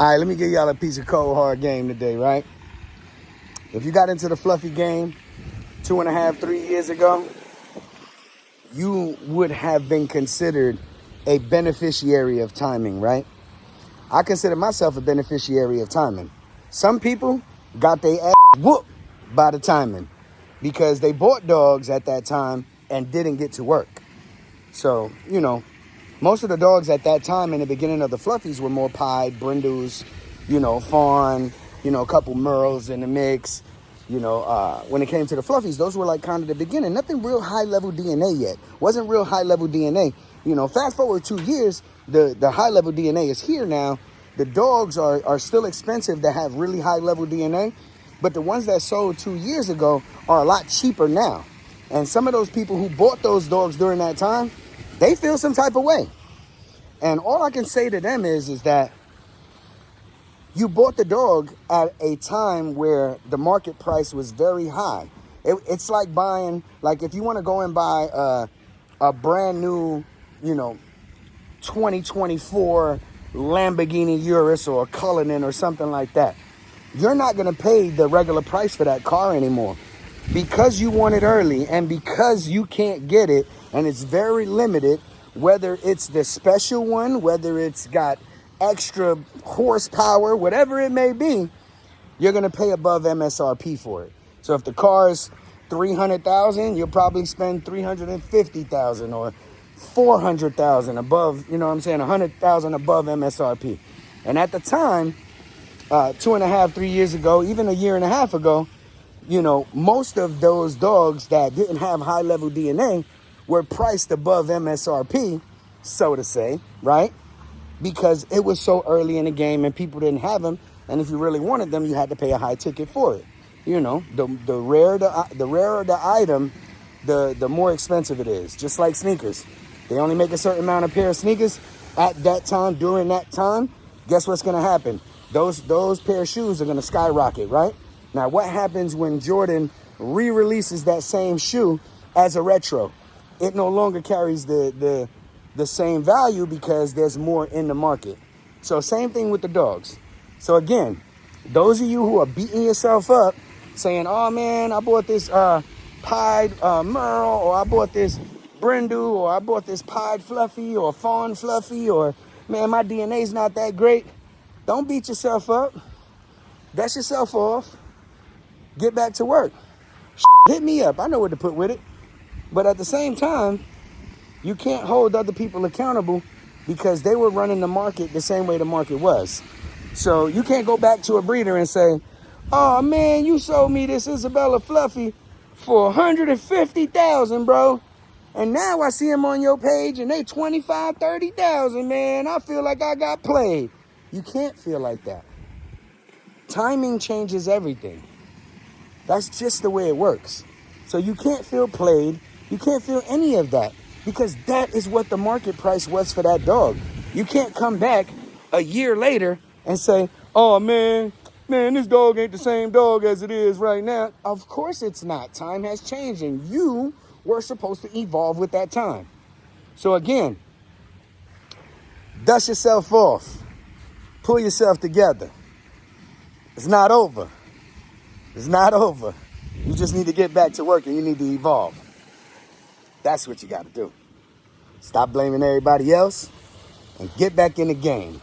All right, let me give y'all a piece of cold hard game today, right? If you got into the fluffy game 2.5, 3 years ago, you would have been considered a beneficiary of timing, right? I consider myself a beneficiary of timing. Some people got their ass whooped by the timing because they bought dogs at that time and didn't get to work. So, most of the dogs at that time in the beginning of the fluffies were more pied, brindles, fawn, a couple merles in the mix. When it came to the fluffies, those were like kind of the beginning. Nothing real high level DNA yet. Wasn't real high level DNA. Fast forward 2 years, the high level DNA is here now. The dogs are still expensive to have really high level DNA, but the ones that sold 2 years ago are a lot cheaper now. And some of those people who bought those dogs during that time, they feel some type of way. And all I can say to them is that you bought the dog at a time where the market price was very high. It's like buying, like if you want to go and buy a brand new, 2024 Lamborghini Urus or a Cullinan or something like that. You're not going to pay the regular price for that car anymore because you want it early and because you can't get it and it's very limited, whether it's the special one, whether it's got extra horsepower, whatever it may be, you're going to pay above MSRP for it. So if the car is $300,000, you'll probably spend $350,000 or $400,000 above, $100,000 above MSRP. And at the time, 2.5, 3 years ago, even a year and a half ago, most of those dogs that didn't have high level DNA were priced above MSRP, so to say, right? Because it was so early in the game and people didn't have them. And if you really wanted them, you had to pay a high ticket for it. The rarer the item, the more expensive it is. Just like sneakers. They only make a certain amount of pair of sneakers at that time, during that time. Guess what's going to happen? Those pair of shoes are going to skyrocket, right? Now, what happens when Jordan re-releases that same shoe as a retro? It no longer carries the same value because there's more in the market. So same thing with the dogs. So again, those of you who are beating yourself up saying, oh man, I bought this pied Merle, or I bought this Brindle, or I bought this pied Fluffy or Fawn Fluffy, or man, my DNA's not that great. Don't beat yourself up. Dust yourself off. Get back to work. Hit me up. I know what to put with it. But at the same time, you can't hold other people accountable because they were running the market the same way the market was. So you can't go back to a breeder and say, oh man, you sold me this Isabella Fluffy for $150,000, bro. And now I see them on your page and they $25,000, $30,000, man. I feel like I got played. You can't feel like that. Timing changes everything. That's just the way it works. So you can't feel played. You can't feel any of that because that is what the market price was for that dog. You can't come back a year later and say, oh man, this dog ain't the same dog as it is right now. Of course it's not. Time has changed and you were supposed to evolve with that time. So again, dust yourself off. Pull yourself together. It's not over. It's not over. You just need to get back to work and you need to evolve. That's what you got to do. Stop blaming everybody else and get back in the game.